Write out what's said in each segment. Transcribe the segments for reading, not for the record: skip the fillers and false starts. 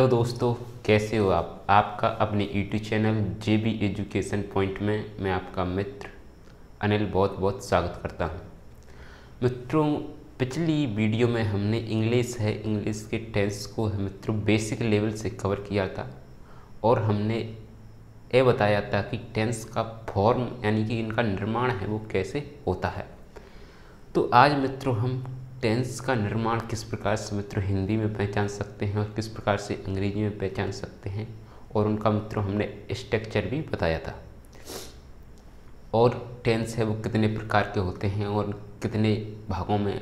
दोस्तों, कैसे हो आप? आपका अपने यूट्यूब चैनल जेबी एजुकेशन पॉइंट में मैं आपका मित्र अनिल बहुत बहुत स्वागत करता हूं। मित्रों, पिछली वीडियो में हमने इंग्लिश के टेंस को मित्रों बेसिक लेवल से कवर किया था और हमने ये बताया था कि टेंस का फॉर्म यानी कि इनका निर्माण है वो कैसे होता है। तो आज मित्रों हम टेंस का निर्माण किस प्रकार से मित्रों हिंदी में पहचान सकते हैं और किस प्रकार से अंग्रेजी में पहचान सकते हैं और उनका मित्रों हमने स्ट्रक्चर भी बताया था। और टेंस है वो कितने प्रकार के होते हैं और कितने भागों में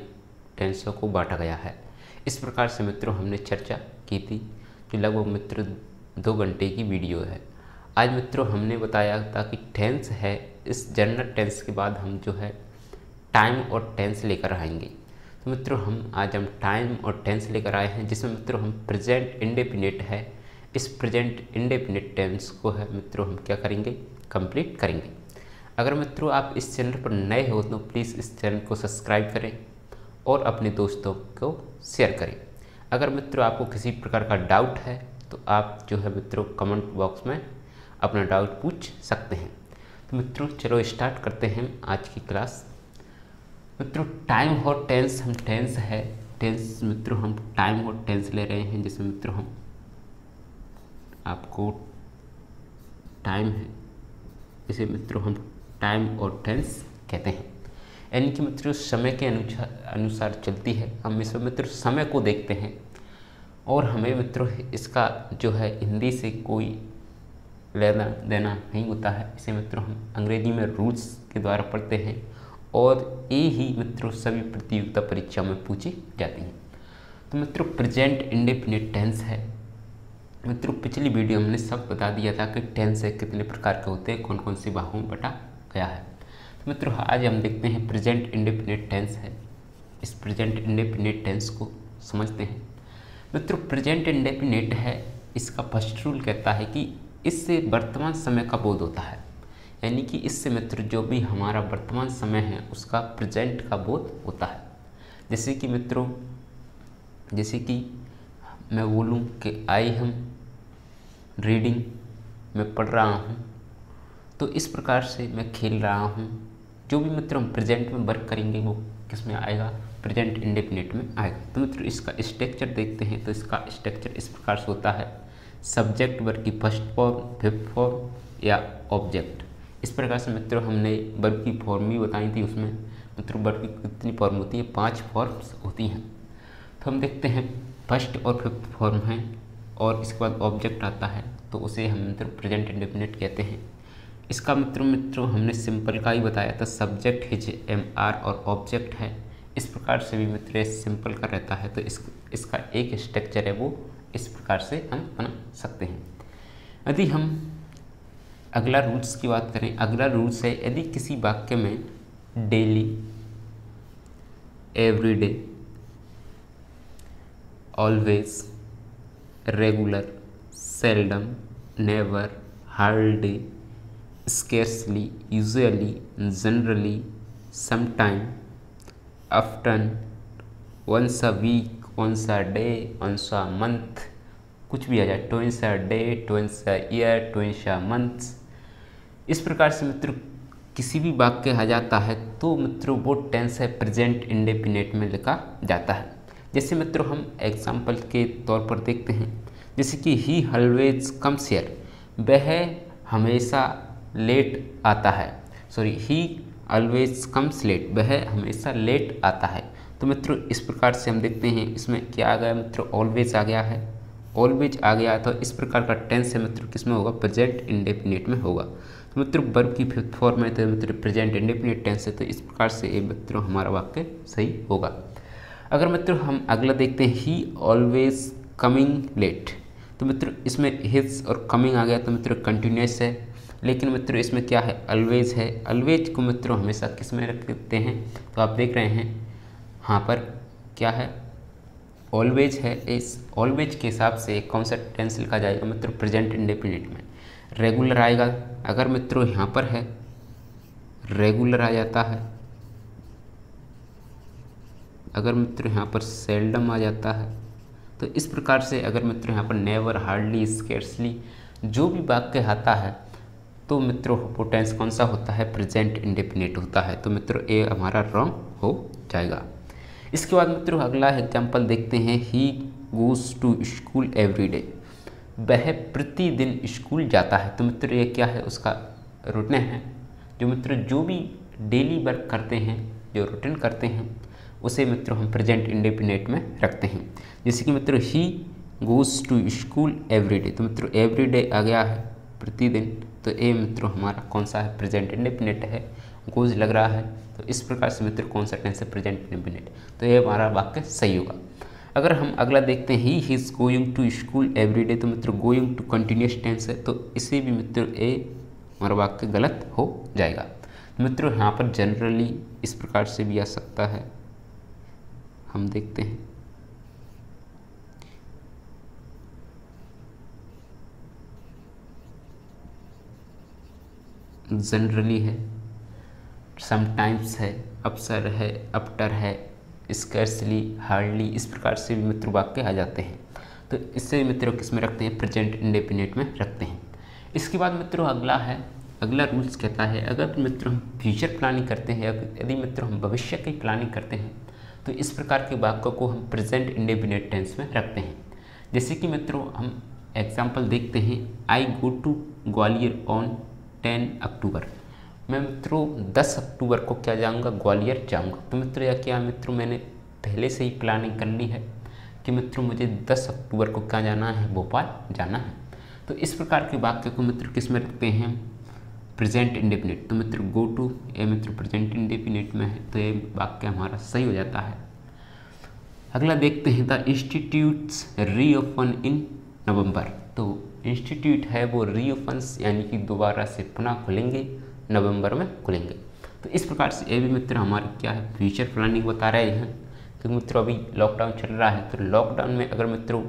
टेंसों को बांटा गया है, इस प्रकार से मित्रों हमने चर्चा की थी, जो लगभग मित्रों 2 घंटे की वीडियो है। आज मित्रों हमने बताया था कि टेंस है, इस जनरल टेंस के बाद हम जो है टाइम और टेंस लेकर आएंगे। तो मित्रों आज हम टाइम और टेंस लेकर आए हैं, जिसमें मित्रों हम प्रेजेंट इंडेफिनिट है, इस प्रेजेंट इंडेफिनिट टेंस को है मित्रों हम क्या करेंगे, कंप्लीट करेंगे। अगर मित्रों आप इस चैनल पर नए हो तो प्लीज़ इस चैनल को सब्सक्राइब करें और अपने दोस्तों को शेयर करें। अगर मित्रों आपको किसी प्रकार का डाउट है तो आप जो है मित्रों कमेंट बॉक्स में अपना डाउट पूछ सकते हैं। तो मित्रों चलो स्टार्ट करते हैं आज की क्लास। मित्रों टाइम और टेंस, हम टेंस है, टेंस मित्रों हम टाइम और टेंस ले रहे हैं, जिसमें मित्रों हम आपको टाइम है, इसे मित्रों हम टाइम और टेंस कहते हैं, यानी कि मित्रों समय के अनुसार चलती है। हम इसमें मित्रों समय को देखते हैं और हमें मित्रों इसका जो है हिंदी से कोई लेना देना नहीं होता है। इसे मित्रों हम अंग्रेजी में रूल्स के द्वारा पढ़ते हैं और ये ही मित्रों सभी प्रतियोगिता परीक्षा में पूछी जाती हैं। तो मित्रों प्रेजेंट इंडेफिनिट टेंस है। मित्रों पिछली वीडियो हमने सब बता दिया था कि टेंस है कितने प्रकार के होते हैं, कौन कौन से भागों में बटा गया है। तो मित्रों आज हम देखते हैं प्रेजेंट इंडेफिनिट टेंस है। इस प्रेजेंट इंडेफिनिट टेंस को समझते हैं। मित्रों प्रेजेंट इंडेफिनिट है, इसका फर्स्ट रूल कहता है कि इससे वर्तमान समय का बोध होता है, यानी कि इससे मित्र जो भी हमारा वर्तमान समय है उसका प्रेजेंट का बोध होता है। जैसे कि मित्रों, जैसे कि मैं बोलूँ कि आई एम रीडिंग, मैं पढ़ रहा हूँ, तो इस प्रकार से मैं खेल रहा हूँ। जो भी मित्र हम प्रेजेंट में वर्क करेंगे वो किस में आएगा, प्रेजेंट इंडेफिनिट में आएगा। तो मित्र इसका स्ट्रक्चर देखते हैं। तो इसका स्ट्रक्चर इस प्रकार से होता है, सब्जेक्ट वर्ब की फर्स्ट फॉर्म, फिफ्थ फॉर्म या ऑब्जेक्ट। इस प्रकार से मित्रों हमने वर्ब की फॉर्म भी बताई थी। उसमें मित्रों वर्ब की कितनी फॉर्म होती है, 5 फॉर्म्स होती हैं। तो हम देखते हैं फर्स्ट और फिफ्थ फॉर्म है और इसके बाद ऑब्जेक्ट आता है, तो उसे हम मित्रों प्रेजेंट इंडेफिनिट कहते हैं। इसका मित्रों हमने सिंपल का ही बताया था, सब्जेक्ट हिज एम आर और ऑब्जेक्ट है। इस प्रकार से भी मित्र सिंपल का रहता है। तो इसका एक स्ट्रक्चर है, वो इस प्रकार से हम बना सकते हैं। यदि हम अगला रूल्स की बात करें, अगला रूल्स है यदि किसी वाक्य में daily, everyday, always, regular, seldom, never, hardly, scarcely, usually, generally, sometime, often, once a week, once a day, once a month, कुछ भी आ जाए, twice a day, twice a year, twice a months, इस प्रकार से मित्रों किसी भी वाक्य आ जाता है तो मित्रों वो टेंस है प्रेजेंट इंडेफिनिट में लिखा जाता है। जैसे मित्रों हम एग्जाम्पल के तौर पर देखते हैं, जैसे कि ही ऑलवेज कम्स हियर, वह हमेशा लेट आता है। ही ऑलवेज कम्स लेट, वह हमेशा लेट आता है। तो मित्रों इस प्रकार से हम देखते हैं, इसमें क्या आ गया मित्रों, ऑलवेज आ गया है, ऑलवेज आ गया। तो इस प्रकार का टेंस है मित्रों किस में होगा, प्रेजेंट इंडेफिनिट में होगा। तो मित्रों वर्ब की फिफ्थ फॉर्म है, तो मित्रों प्रेजेंट इंडेफिनिट टेंस है, तो इस प्रकार से ये मित्रों हमारा वाक्य सही होगा। अगर मित्रों हम अगला देखते हैं, ही ऑलवेज कमिंग लेट, तो मित्रों इसमें हिज और कमिंग आ गया, तो मित्रों कंटिन्यूस है। लेकिन मित्रों इसमें क्या है, ऑलवेज है। ऑलवेज को मित्रों हमेशा किस में रखते हैं, तो आप देख रहे हैं यहाँ पर क्या है, ऑलवेज है। इस ऑलवेज के हिसाब से कौन सा टेंस लिखा जाएगा मित्रों, प्रेजेंट इंडेफिनिट में रेगुलर आएगा। अगर मित्रों यहाँ पर है रेगुलर आ जाता है, अगर मित्रों यहाँ पर सेल्डम आ जाता है, तो इस प्रकार से अगर मित्रों यहाँ पर नेवर, हार्डली, स्केर्सली जो भी वाक्य आता है तो मित्रों वो टेंस कौन सा होता है, प्रेजेंट इंडेफिनिट होता है। तो मित्रों ए हमारा रॉन्ग हो जाएगा। इसके बाद मित्रों अगला एग्जाम्पल देखते हैं, he goes to school every day, वह प्रतिदिन स्कूल जाता है। तो मित्रों ये क्या है, उसका रूटीन है। जो मित्रों जो भी डेली वर्क करते हैं, जो रूटीन करते हैं, उसे मित्रों हम प्रेजेंट इंडेफिनिट में रखते हैं। जैसे कि मित्रों he goes to school every day, तो मित्रों एवरी डे आ गया है प्रतिदिन, तो ए मित्रों हमारा कौन सा है, प्रेजेंट इंडेफिनिट है। गोज़ लग रहा है, तो इस प्रकार से मित्रों कौन सा टेंस है, प्रेजेंट इंडेफिनिट, तो ये हमारा वाक्य सही होगा। अगर हम अगला देखते हैं, he is going to school every day, तो मित्रों गोइंग टू कंटिन्यूस टेंस है, तो इसे भी मित्रों ए हमारा वाक्य गलत हो जाएगा। मित्रों यहाँ पर जनरली इस प्रकार से भी आ सकता है, हम देखते हैं जनरली है, समटाइम्स है, अप्सर है, अप्टर है, स्कर्सली, हार्डली, इस प्रकार से भी मित्रों वाक्य आ जाते हैं। तो इससे मित्रों किस में रखते हैं, प्रेजेंट इंडेफिनिट में रखते हैं। इसके बाद मित्रों अगला रूल्स कहता है, अगर मित्रों हम फ्यूचर प्लानिंग करते हैं, यदि मित्रों हम भविष्य की प्लानिंग करते हैं, तो इस प्रकार के वाक्यों को हम प्रेजेंट इंडेफिनिट टेंस में रखते हैं। जैसे कि मित्रों हम एग्जाम्पल देखते हैं, आई गो टू ग्वालियर ऑन 10 अक्टूबर, मैं मित्रों 10 अक्टूबर को क्या जाऊंगा, ग्वालियर जाऊंगा। तो मित्रों या क्या मित्रों मैंने पहले से ही प्लानिंग कर ली है कि मित्रों मुझे 10 अक्टूबर को क्या जाना है, भोपाल जाना है। तो इस प्रकार के वाक्य को मित्रों किस में रखते हैं, प्रेजेंट इंडेफिनिट। तो मित्रों गो टू ये मित्रों प्रेजेंट इंडेफिनिट में है, तो ये वाक्य हमारा सही हो जाता है। अगला देखते हैं, द इंस्टीट्यूट्स रीओपन इन नवंबर, तो इंस्टीट्यूट है वो रीओपन्स यानी कि दोबारा से पुनः खुलेंगे, नवंबर में खुलेंगे। तो इस प्रकार से ये भी मित्र हमारे क्या है, फ्यूचर प्लानिंग बता रहे हैं। क्योंकि मित्रों अभी लॉकडाउन चल रहा है, तो लॉकडाउन में अगर मित्रों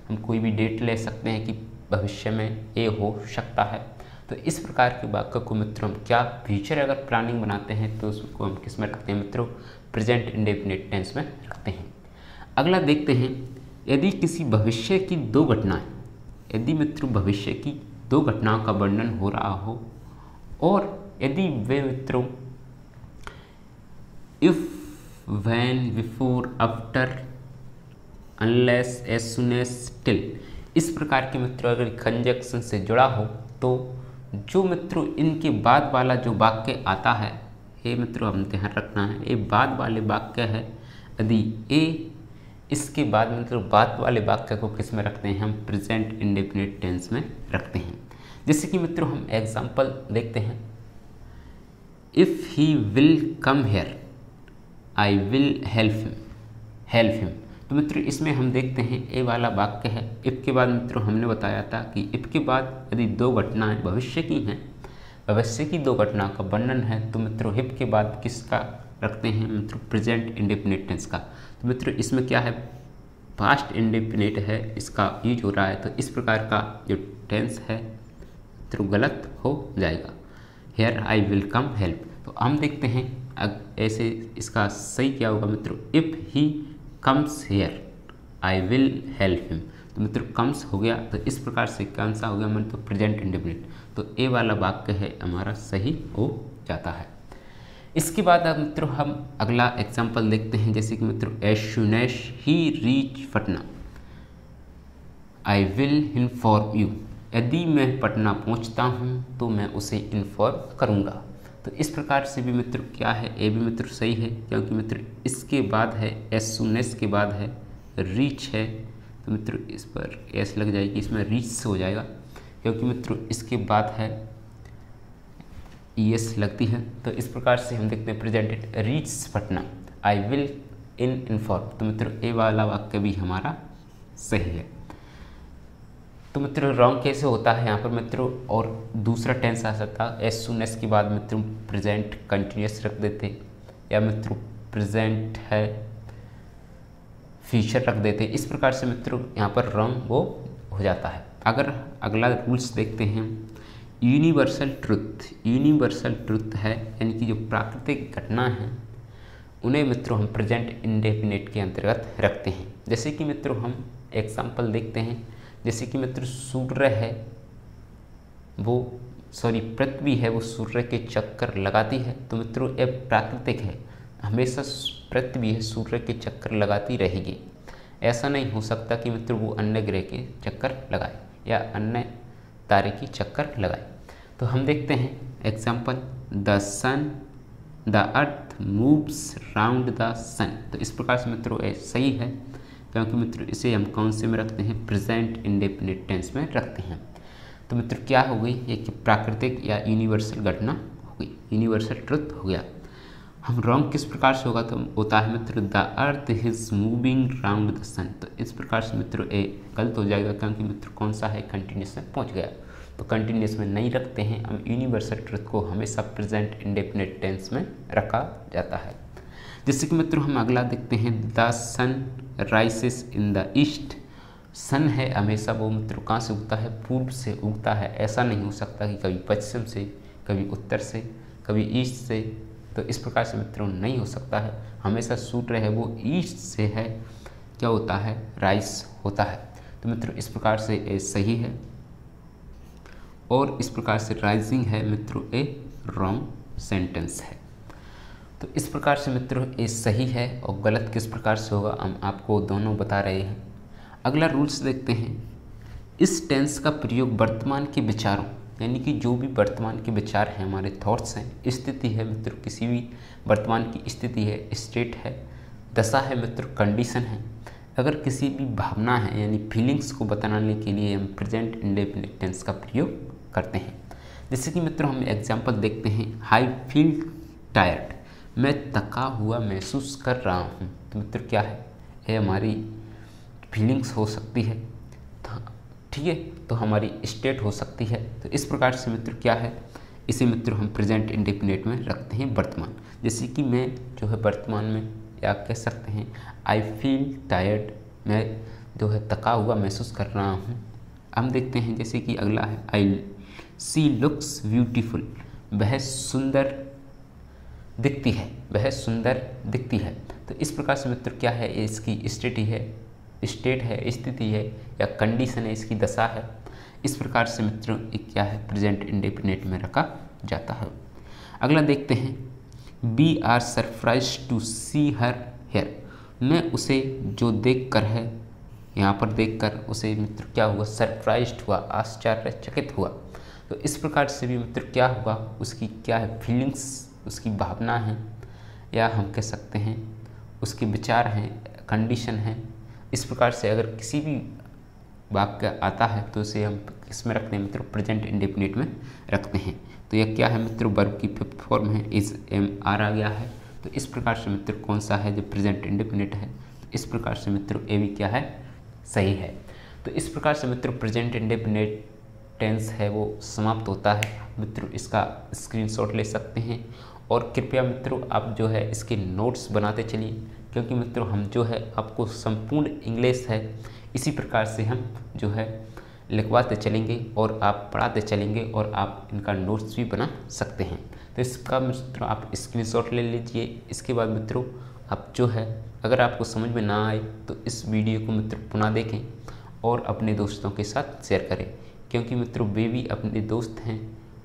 हम कोई भी डेट ले सकते हैं कि भविष्य में ये हो सकता है, तो इस प्रकार के वाक्य को मित्रों हम क्या, फ्यूचर अगर प्लानिंग बनाते हैं तो उसको हम किस में रखते हैं मित्रों, प्रेजेंट इंडेफिनिट टेंस में रखते हैं। अगला देखते हैं, यदि किसी भविष्य की दो घटनाएं, यदि मित्रों भविष्य की दो घटनाओं का वर्णन हो रहा हो और यदि वे मित्रों if, when, before, after, unless, as soon as, till, इस प्रकार के मित्रों अगर कंजक्शन से जुड़ा हो, तो जो मित्रों इनके बाद वाला जो वाक्य आता है, ये मित्रों हम ध्यान रखना है, ये बाद वाले वाक्य है। यदि ए इसके बाद मतलब बाद वाले वाक्य को किस में रखते हैं, हम प्रेजेंट इंडेफिनिट टेंस में रखते हैं। जैसे कि मित्रों हम एग्जांपल देखते हैं, if he will come here I will help him. तो मित्रों इसमें हम देखते हैं ए वाला वाक्य है, इफ़ के बाद मित्रों हमने बताया था कि इफ़ के बाद यदि दो घटनाएं भविष्य की हैं, भविष्य की दो घटनाओं का वर्णन है, तो मित्रों हिप के बाद किसका रखते हैं मित्रों, प्रेजेंट इंडेफिनिट टेंस का। तो मित्रों इसमें क्या है, पास्ट इंडेफिनिट है, इसका यूज हो रहा है, तो इस प्रकार का जो टेंस है मित्रों गलत हो जाएगा। Here I will come help, तो हम देखते हैं ऐसे इसका सही क्या होगा मित्रों, if he comes here I will help him. तो मित्रों कम्स हो गया, तो इस प्रकार से कौन सा हो गया मित्रों, प्रेजेंट इंडेफिनिट, तो ए वाला वाक्य है हमारा सही हो जाता है। इसके बाद अब मित्रों हम अगला एग्जाम्पल देखते हैं, जैसे कि मित्रों as soon as he reach Patna I will inform you, यदि मैं पटना पहुंचता हूं तो मैं उसे इन्फॉर्म करूंगा। तो इस प्रकार से भी मित्र क्या है, ए भी मित्र सही है, क्योंकि मित्र इसके बाद है एज सून एज के बाद है रीच है, तो मित्र इस पर एस लग जाएगी, इसमें रीच से हो जाएगा, क्योंकि मित्र इसके बाद है एस लगती है। तो इस प्रकार से हम देखते हैं presented reach Patna I will inform, तो मित्र ए वाला वाक्य भी हमारा सही है। तो मित्रों रॉन्ग कैसे होता है यहाँ पर मित्रों, और दूसरा टेंस आ सकता है एज सून एज के बाद मित्रों प्रेजेंट कंटिन्यूस रख देते, या मित्रों प्रेजेंट है फ्यूचर रख देते, इस प्रकार से मित्रों यहाँ पर रॉन्ग वो हो जाता है। अगर अगला रूल्स देखते हैं, यूनिवर्सल ट्रुथ है, यानी कि जो प्राकृतिक घटना है उन्हें मित्रों हम प्रेजेंट इंडेफिनिट के अंतर्गत रखते हैं। जैसे कि मित्रों हम एग्जाम्पल देखते हैं। जैसे कि मित्र सूर्य है वो पृथ्वी है वो सूर्य के चक्कर लगाती है, तो मित्रों ये प्राकृतिक है, हमेशा पृथ्वी है सूर्य के चक्कर लगाती रहेगी। ऐसा नहीं हो सकता कि मित्रों वो अन्य ग्रह के चक्कर लगाए या अन्य तारे की चक्कर लगाए। तो हम देखते हैं example, the sun the earth moves round the sun. तो इस प्रकार से मित्रों ये सही है, क्योंकि मित्रों इसे हम कौन से में रखते हैं, प्रेजेंट इंडेफिनिट टेंस में रखते हैं। तो मित्रों क्या हो गई, ये कि प्राकृतिक या यूनिवर्सल घटना हो गई, यूनिवर्सल ट्रुथ हो गया। हम रॉन्ग किस प्रकार से होगा, तो होता है मित्रों the earth is moving round the sun. तो इस प्रकार से मित्रों ये गलत हो जाएगा, क्योंकि मित्रों कौन सा है, कंटिन्यूस में पहुंच गया। तो कंटिन्यूस में नहीं रखते हैं हम, यूनिवर्सल ट्रुथ को हमेशा प्रेजेंट इंडेफिनिट टेंस में रखा जाता है। जैसे कि मित्रों हम अगला देखते हैं, the sun rises in the east. Sun है हमेशा वो मित्रों कहाँ से उगता है, पूर्व से उगता है। ऐसा नहीं हो सकता कि कभी पश्चिम से, कभी उत्तर से, कभी ईस्ट से। तो इस प्रकार से मित्रों नहीं हो सकता है, हमेशा सूर्य है वो ईस्ट से है क्या होता है, राइस होता है। तो मित्रों इस प्रकार से ये सही है, और इस प्रकार से राइजिंग है मित्रों ए रॉन्ग सेंटेंस है। तो इस प्रकार से मित्रों ये सही है, और गलत किस प्रकार से होगा हम आपको दोनों बता रहे हैं। अगला रूल्स देखते हैं, इस टेंस का प्रयोग वर्तमान के विचारों, यानी कि जो भी वर्तमान के विचार हैं, हमारे थॉट्स हैं, स्थिति है मित्रों, किसी भी वर्तमान की स्थिति है, स्टेट है, दशा है मित्रों, कंडीशन है, अगर किसी भी भावना है यानी फीलिंग्स को बताने के लिए हम प्रेजेंट इंडेफिनिट टेंस का प्रयोग करते हैं। जैसे कि मित्रों हम एग्जांपल देखते हैं, आई फील टायर्ड, मैं थका हुआ महसूस कर रहा हूँ। तो मित्रों क्या है, ये हमारी फीलिंग्स हो सकती है, ठीक है, तो हमारी स्टेट हो सकती है। तो इस प्रकार से मित्र क्या है, इसे मित्रों हम प्रेजेंट इंडेफिनिट में रखते हैं वर्तमान। जैसे कि मैं जो है वर्तमान में या कह सकते हैं आई फील टायर्ड, मैं जो है थका हुआ महसूस कर रहा हूँ। हम देखते हैं जैसे कि अगला है, आई सी लुक्स ब्यूटीफुल, वह सुंदर दिखती है, वह सुंदर दिखती है। तो इस प्रकार से मित्र क्या है, इसकी स्टेट है, स्थिति है, या कंडीशन है, इसकी दशा है। इस प्रकार से मित्रों क्या है, प्रेजेंट इंडेफिनिट में रखा जाता है। अगला देखते हैं, we are surprise to see her here, मैं उसे जो देखकर है, यहाँ पर देखकर उसे मित्र क्या हुआ, सरप्राइज्ड हुआ, आश्चर्यचकित हुआ। तो इस प्रकार से भी मित्र क्या हुआ, उसकी क्या है, फीलिंग्स, उसकी भावना है, या हम कह सकते हैं उसके विचार हैं, कंडीशन है। इस प्रकार से अगर किसी भी वाक्य आता है तो उसे हम किस में रखते हैं मित्रों, प्रेजेंट इंडेफिनिट में रखते हैं। तो यह क्या है मित्रों, वर्ब की फिफ्थ फॉर्म है, इज एम आर आ गया है। तो इस प्रकार से मित्रों कौन सा है जो प्रेजेंट इंडेफिनिट है, तो इस प्रकार से मित्रों ए भी क्या है, सही है। तो इस प्रकार से मित्रों प्रेजेंट इंडेफिनिट टेंस है वो समाप्त होता है। मित्रों इसका स्क्रीनशॉट ले सकते हैं, और कृपया मित्रों आप जो है इसके नोट्स बनाते चलिए, क्योंकि मित्रों हम जो है आपको संपूर्ण इंग्लिश है इसी प्रकार से हम जो है लिखवाते चलेंगे और आप पढ़ाते चलेंगे, और आप इनका नोट्स भी बना सकते हैं। तो इसका मित्रों आप स्क्रीनशॉट ले लीजिए। इसके बाद मित्रों आप जो है अगर आपको समझ में ना आए तो इस वीडियो को मित्रों पुनः देखें और अपने दोस्तों के साथ शेयर करें, क्योंकि मित्रों वे भी अपने दोस्त हैं,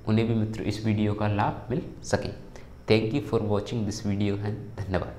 उन्हें भी मित्रों इस वीडियो का लाभ मिल सके। Thank you for watching this video and धन्यवाद।